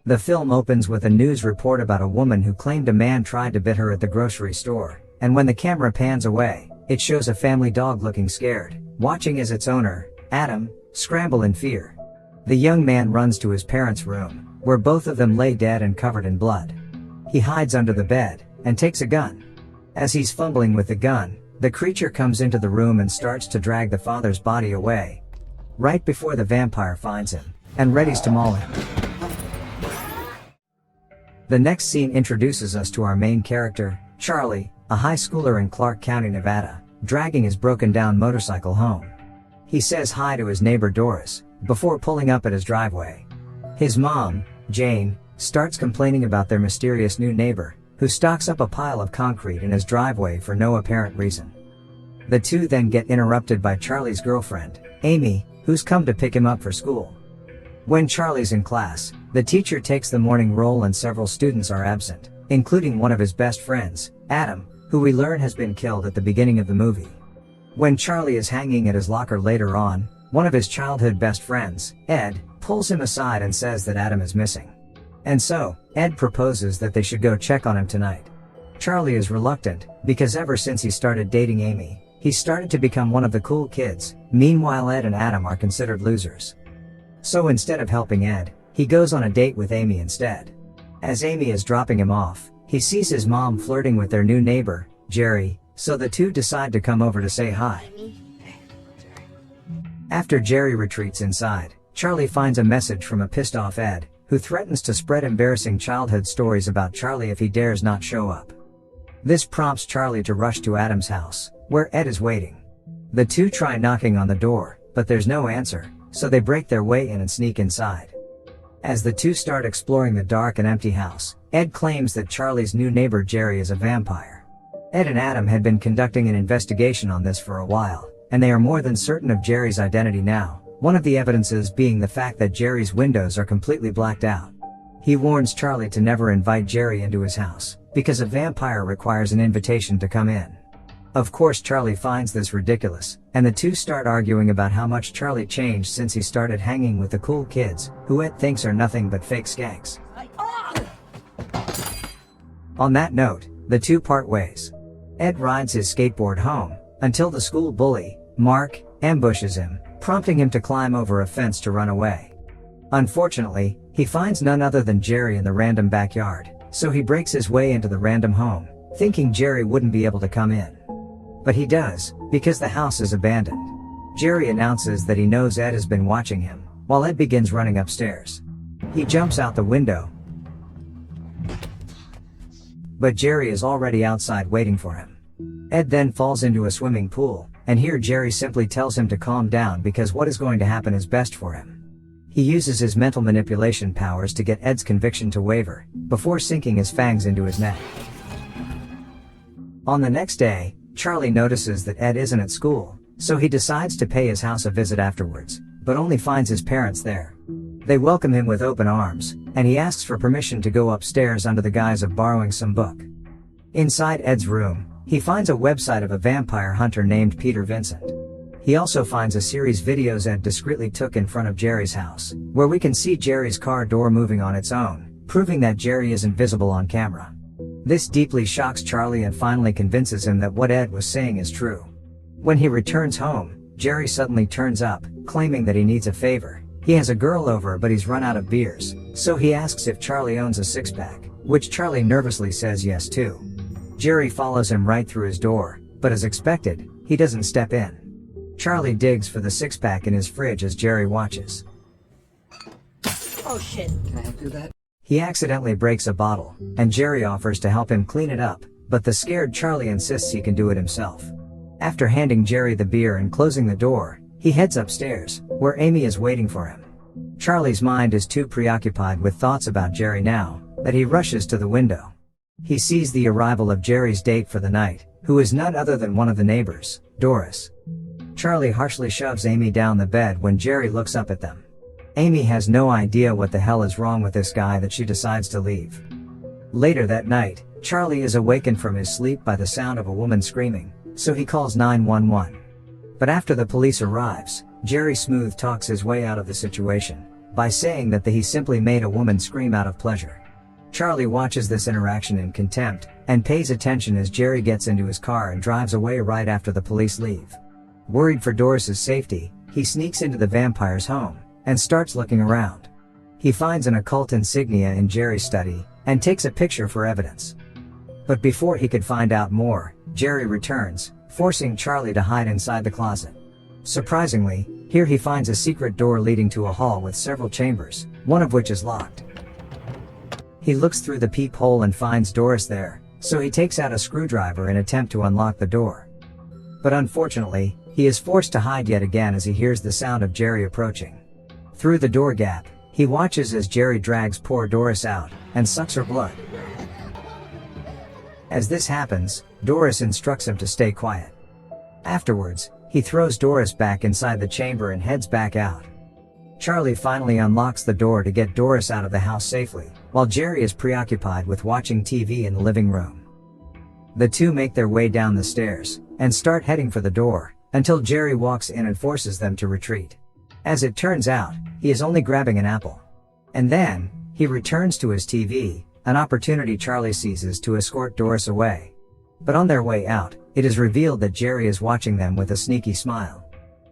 The film opens with a news report about a woman who claimed a man tried to bite her at the grocery store, and when the camera pans away, it shows a family dog looking scared, watching as its owner, Adam, scramble in fear. The young man runs to his parents' room, where both of them lay dead and covered in blood. He hides under the bed, and takes a gun. As he's fumbling with the gun, the creature comes into the room and starts to drag the father's body away, right before the vampire finds him, and readies to maul him. The next scene introduces us to our main character, Charlie, a high schooler in Clark County, Nevada, dragging his broken down motorcycle home. He says hi to his neighbor Doris, before pulling up at his driveway. His mom, Jane, starts complaining about their mysterious new neighbor, who stocks up a pile of concrete in his driveway for no apparent reason. The two then get interrupted by Charlie's girlfriend, Amy, who's come to pick him up for school. When Charlie's in class, the teacher takes the morning roll and several students are absent, including one of his best friends, Adam, who we learn has been killed at the beginning of the movie. When Charlie is hanging at his locker later on, one of his childhood best friends, Ed, pulls him aside and says that Adam is missing. And so, Ed proposes that they should go check on him tonight. Charlie is reluctant, because ever since he started dating Amy, he's started to become one of the cool kids. Meanwhile, Ed and Adam are considered losers. So instead of helping Ed, he goes on a date with Amy instead. As Amy is dropping him off, he sees his mom flirting with their new neighbor, Jerry, so the two decide to come over to say hi. After Jerry retreats inside, Charlie finds a message from a pissed off Ed, who threatens to spread embarrassing childhood stories about Charlie if he dares not show up. This prompts Charlie to rush to Adam's house, where Ed is waiting. The two try knocking on the door, but there's no answer, so they break their way in and sneak inside. As the two start exploring the dark and empty house, Ed claims that Charlie's new neighbor Jerry is a vampire. Ed and Adam had been conducting an investigation on this for a while, and they are more than certain of Jerry's identity now, one of the evidences being the fact that Jerry's windows are completely blacked out. He warns Charlie to never invite Jerry into his house, because a vampire requires an invitation to come in. Of course, Charlie finds this ridiculous, and the two start arguing about how much Charlie changed since he started hanging with the cool kids, who Ed thinks are nothing but fake skanks. On that note, the two part ways. Ed rides his skateboard home, until the school bully, Mark, ambushes him, prompting him to climb over a fence to run away. Unfortunately, he finds none other than Jerry in the random backyard, so he breaks his way into the random home, thinking Jerry wouldn't be able to come in. But he does, because the house is abandoned. Jerry announces that he knows Ed has been watching him, while Ed begins running upstairs. He jumps out the window, but Jerry is already outside waiting for him. Ed then falls into a swimming pool, and here Jerry simply tells him to calm down because what is going to happen is best for him. He uses his mental manipulation powers to get Ed's conviction to waver, before sinking his fangs into his neck. On the next day, Charlie notices that Ed isn't at school, so he decides to pay his house a visit afterwards, but only finds his parents there. They welcome him with open arms, and he asks for permission to go upstairs under the guise of borrowing some book. Inside Ed's room, he finds a website of a vampire hunter named Peter Vincent. He also finds a series videos Ed discreetly took in front of Jerry's house, where we can see Jerry's car door moving on its own, proving that Jerry isn't visible on camera. This deeply shocks Charlie and finally convinces him that what Ed was saying is true. When he returns home, Jerry suddenly turns up, claiming that he needs a favor. He has a girl over but he's run out of beers, so he asks if Charlie owns a six-pack, which Charlie nervously says yes to. Jerry follows him right through his door, but as expected, he doesn't step in. Charlie digs for the six-pack in his fridge as Jerry watches. Oh shit. Can I help you with that? He accidentally breaks a bottle, and Jerry offers to help him clean it up, but the scared Charlie insists he can do it himself. After handing Jerry the beer and closing the door, he heads upstairs, where Amy is waiting for him. Charlie's mind is too preoccupied with thoughts about Jerry now, that he rushes to the window. He sees the arrival of Jerry's date for the night, who is none other than one of the neighbors, Doris. Charlie harshly shoves Amy down the bed when Jerry looks up at them. Amy has no idea what the hell is wrong with this guy that she decides to leave. Later that night, Charlie is awakened from his sleep by the sound of a woman screaming, so he calls 911. But after the police arrives, Jerry smooth talks his way out of the situation, by saying that he simply made a woman scream out of pleasure. Charlie watches this interaction in contempt, and pays attention as Jerry gets into his car and drives away right after the police leave. Worried for Doris's safety, he sneaks into the vampire's home, and starts looking around. He finds an occult insignia in Jerry's study, and takes a picture for evidence. But before he could find out more, Jerry returns, forcing Charlie to hide inside the closet. Surprisingly, here he finds a secret door leading to a hall with several chambers, one of which is locked. He looks through the peephole and finds Doris there, so he takes out a screwdriver in an attempt to unlock the door. But unfortunately, he is forced to hide yet again as he hears the sound of Jerry approaching. Through the door gap, he watches as Jerry drags poor Doris out, and sucks her blood. As this happens, Doris instructs him to stay quiet. Afterwards, he throws Doris back inside the chamber and heads back out. Charlie finally unlocks the door to get Doris out of the house safely, while Jerry is preoccupied with watching TV in the living room. The two make their way down the stairs, and start heading for the door, until Jerry walks in and forces them to retreat. As it turns out, he is only grabbing an apple. And then, he returns to his TV, an opportunity Charlie seizes to escort Doris away. But on their way out, it is revealed that Jerry is watching them with a sneaky smile.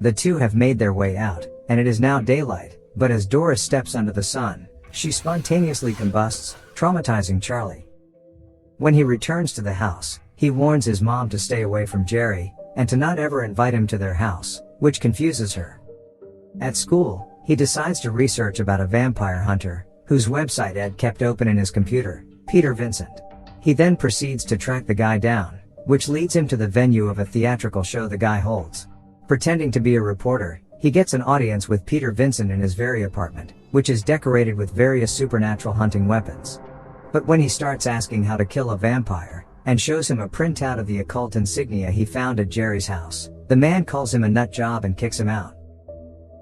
The two have made their way out, and it is now daylight, but as Doris steps under the sun, she spontaneously combusts, traumatizing Charlie. When he returns to the house, he warns his mom to stay away from Jerry, and to not ever invite him to their house, which confuses her. At school, he decides to research about a vampire hunter, whose website Ed kept open in his computer, Peter Vincent. He then proceeds to track the guy down, which leads him to the venue of a theatrical show the guy holds. Pretending to be a reporter, he gets an audience with Peter Vincent in his very apartment, which is decorated with various supernatural hunting weapons. But when he starts asking how to kill a vampire, and shows him a printout of the occult insignia he found at Jerry's house, the man calls him a nut job and kicks him out.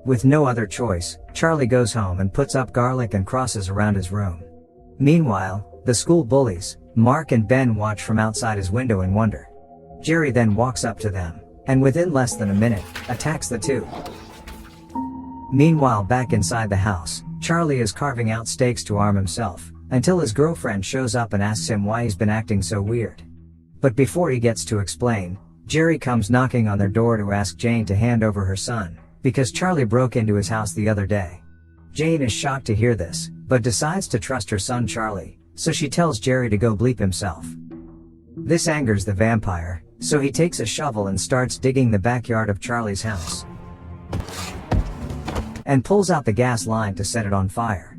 With no other choice, Charlie goes home and puts up garlic and crosses around his room. Meanwhile, the school bullies, Mark and Ben, watch from outside his window in wonder. Jerry then walks up to them, and within less than a minute, attacks the two. Meanwhile, back inside the house, Charlie is carving out stakes to arm himself, until his girlfriend shows up and asks him why he's been acting so weird. But before he gets to explain, Jerry comes knocking on their door to ask Jane to hand over her son, because Charlie broke into his house the other day. Jane is shocked to hear this, but decides to trust her son Charlie, so she tells Jerry to go bleep himself. This angers the vampire, so he takes a shovel and starts digging the backyard of Charlie's house, and pulls out the gas line to set it on fire.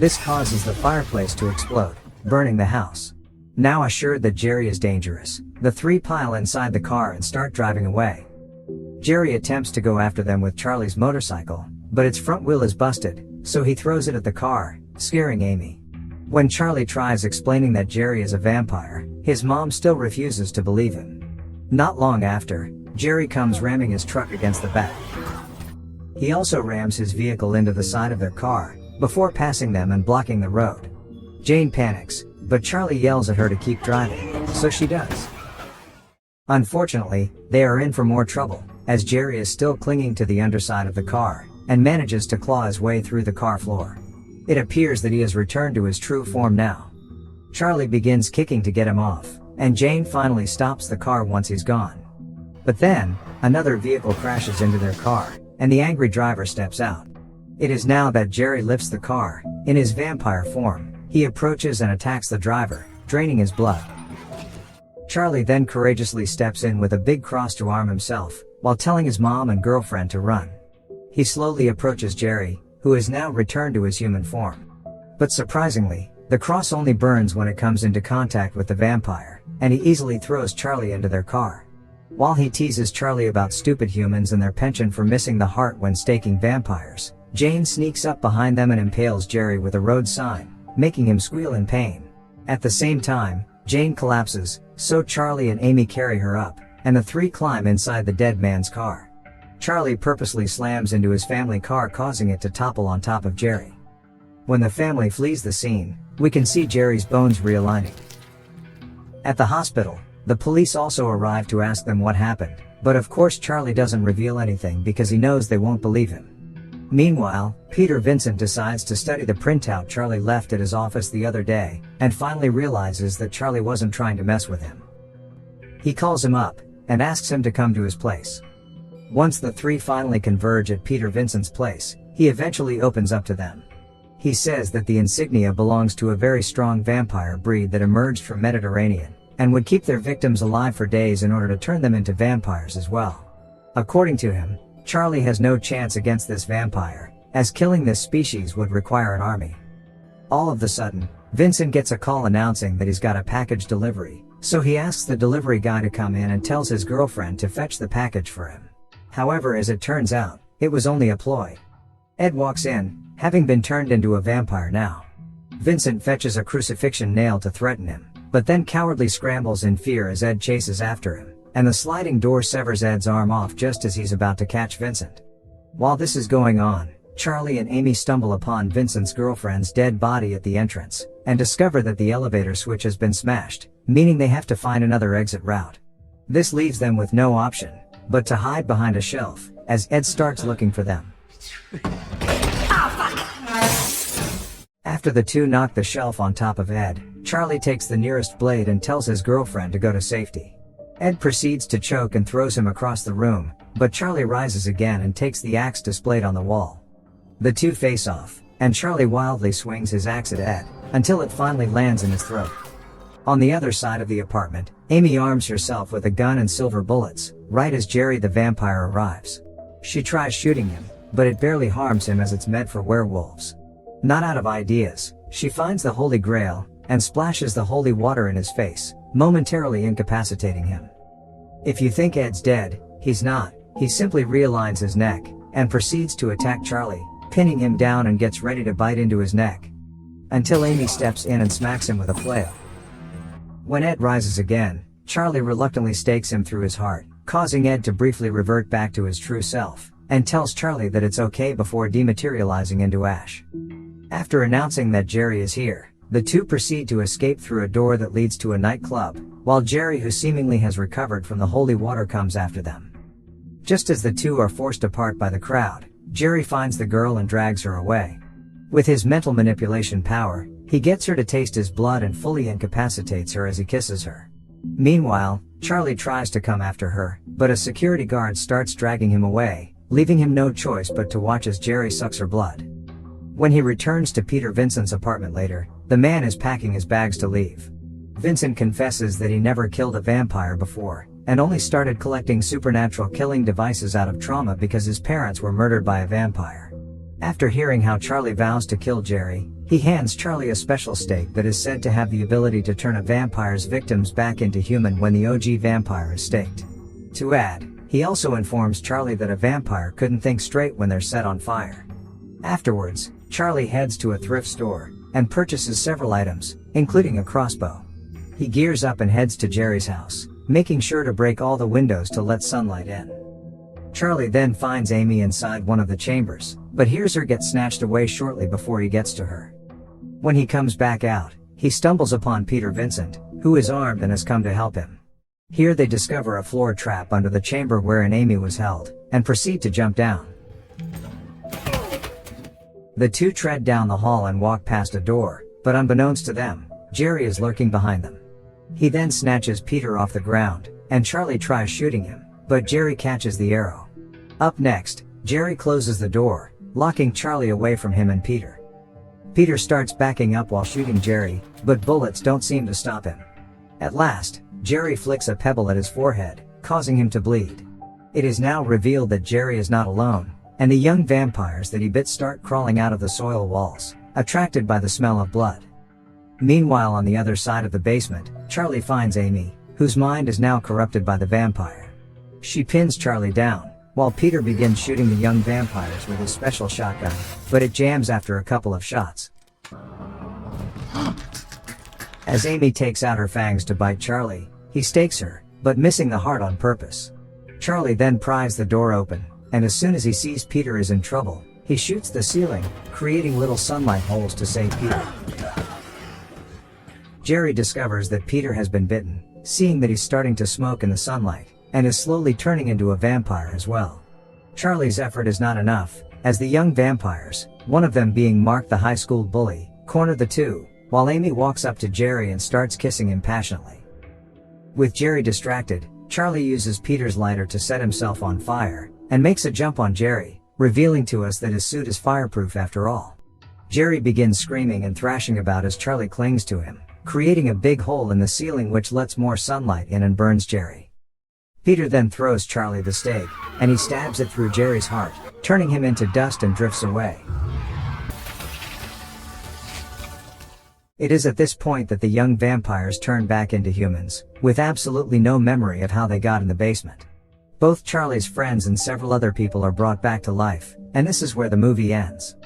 This causes the fireplace to explode, burning the house. Now assured that Jerry is dangerous, the three pile inside the car and start driving away. Jerry attempts to go after them with Charlie's motorcycle, but its front wheel is busted, so he throws it at the car, scaring Amy. When Charlie tries explaining that Jerry is a vampire, his mom still refuses to believe him. Not long after, Jerry comes ramming his truck against the back. He also rams his vehicle into the side of their car, before passing them and blocking the road. Jane panics, but Charlie yells at her to keep driving, so she does. Unfortunately, they are in for more trouble, as Jerry is still clinging to the underside of the car, and manages to claw his way through the car floor. It appears that he has returned to his true form now. Charlie begins kicking to get him off, and Jane finally stops the car once he's gone. But then, another vehicle crashes into their car, and the angry driver steps out. It is now that Jerry lifts the car. In his vampire form, he approaches and attacks the driver, draining his blood. Charlie then courageously steps in with a big cross to arm himself, while telling his mom and girlfriend to run. He slowly approaches Jerry, who has now returned to his human form. But surprisingly, the cross only burns when it comes into contact with the vampire, and he easily throws Charlie into their car. While he teases Charlie about stupid humans and their penchant for missing the heart when staking vampires, Jane sneaks up behind them and impales Jerry with a road sign, making him squeal in pain. At the same time, Jane collapses, so Charlie and Amy carry her up, and the three climb inside the dead man's car. Charlie purposely slams into his family car, causing it to topple on top of Jerry. When the family flees the scene, we can see Jerry's bones realigning. At the hospital, the police also arrive to ask them what happened, But of course Charlie doesn't reveal anything because he knows they won't believe him. Meanwhile, Peter Vincent decides to study the printout Charlie left at his office the other day, and finally realizes that Charlie wasn't trying to mess with him. He calls him up, and asks him to come to his place. Once the three finally converge at Peter Vincent's place, he eventually opens up to them. He says that the insignia belongs to a very strong vampire breed that emerged from Mediterranean, and would keep their victims alive for days in order to turn them into vampires as well. According to him, Charlie has no chance against this vampire, as killing this species would require an army. All of a sudden, Vincent gets a call announcing that he's got a package delivery, so he asks the delivery guy to come in and tells his girlfriend to fetch the package for him. However, as it turns out, it was only a ploy. Ed walks in, having been turned into a vampire now. Vincent fetches a crucifixion nail to threaten him, but then cowardly scrambles in fear as Ed chases after him, and the sliding door severs Ed's arm off just as he's about to catch Vincent. While this is going on, Charlie and Amy stumble upon Vincent's girlfriend's dead body at the entrance, and discover that the elevator switch has been smashed, meaning they have to find another exit route. This leaves them with no option but to hide behind a shelf, as Ed starts looking for them. After the two knock the shelf on top of Ed, Charlie takes the nearest blade and tells his girlfriend to go to safety. Ed proceeds to choke and throws him across the room, but Charlie rises again and takes the axe displayed on the wall. The two face off, and Charlie wildly swings his axe at Ed, until it finally lands in his throat. On the other side of the apartment, Amy arms herself with a gun and silver bullets, right as Jerry the vampire arrives. She tries shooting him, but it barely harms him as it's meant for werewolves. Not out of ideas, she finds the Holy Grail, and splashes the holy water in his face, momentarily incapacitating him. If you think Ed's dead, he's not. He simply realigns his neck, and proceeds to attack Charlie, pinning him down and gets ready to bite into his neck. Until Amy steps in and smacks him with a flail. When Ed rises again, Charlie reluctantly stakes him through his heart, causing Ed to briefly revert back to his true self, and tells Charlie that it's okay before dematerializing into ash. After announcing that Jerry is here, the two proceed to escape through a door that leads to a nightclub, while Jerry, who seemingly has recovered from the holy water, comes after them. Just as the two are forced apart by the crowd, Jerry finds the girl and drags her away. With his mental manipulation power, he gets her to taste his blood and fully incapacitates her as he kisses her. Meanwhile, Charlie tries to come after her, but a security guard starts dragging him away, leaving him no choice but to watch as Jerry sucks her blood. When he returns to Peter Vincent's apartment later, the man is packing his bags to leave. Vincent confesses that he never killed a vampire before, and only started collecting supernatural killing devices out of trauma because his parents were murdered by a vampire. After hearing how Charlie vows to kill Jerry, he hands Charlie a special stake that is said to have the ability to turn a vampire's victims back into human when the OG vampire is staked. To add, he also informs Charlie that a vampire couldn't think straight when they're set on fire. Afterwards, Charlie heads to a thrift store, and purchases several items, including a crossbow. He gears up and heads to Jerry's house, making sure to break all the windows to let sunlight in. Charlie then finds Amy inside one of the chambers, but hears her get snatched away shortly before he gets to her. When he comes back out, he stumbles upon Peter Vincent, who is armed and has come to help him. Here they discover a floor trap under the chamber wherein Amy was held, and proceed to jump down. The two tread down the hall and walk past a door, but unbeknownst to them, Jerry is lurking behind them. He then snatches Peter off the ground, and Charlie tries shooting him, but Jerry catches the arrow. Up next, Jerry closes the door, locking Charlie away from him and Peter. Peter starts backing up while shooting Jerry, but bullets don't seem to stop him. At last, Jerry flicks a pebble at his forehead, causing him to bleed. It is now revealed that Jerry is not alone, and the young vampires that he bit start crawling out of the soil walls, attracted by the smell of blood. Meanwhile, on the other side of the basement, Charlie finds Amy, whose mind is now corrupted by the vampire. She pins Charlie down, while Peter begins shooting the young vampires with his special shotgun, but it jams after a couple of shots. As Amy takes out her fangs to bite Charlie, he stakes her, but missing the heart on purpose. Charlie then pries the door open, and as soon as he sees Peter is in trouble, he shoots the ceiling, creating little sunlight holes to save Peter. Jerry discovers that Peter has been bitten, seeing that he's starting to smoke in the sunlight, and is slowly turning into a vampire as well. Charlie's effort is not enough, as the young vampires, one of them being Mark the high school bully, corner the two, while Amy walks up to Jerry and starts kissing him passionately. With Jerry distracted, Charlie uses Peter's lighter to set himself on fire, and makes a jump on Jerry, revealing to us that his suit is fireproof after all. Jerry begins screaming and thrashing about as Charlie clings to him, creating a big hole in the ceiling which lets more sunlight in and burns Jerry. Peter then throws Charlie the stake, and he stabs it through Jerry's heart, turning him into dust and drifts away. It is at this point that the young vampires turn back into humans, with absolutely no memory of how they got in the basement. Both Charlie's friends and several other people are brought back to life, and this is where the movie ends.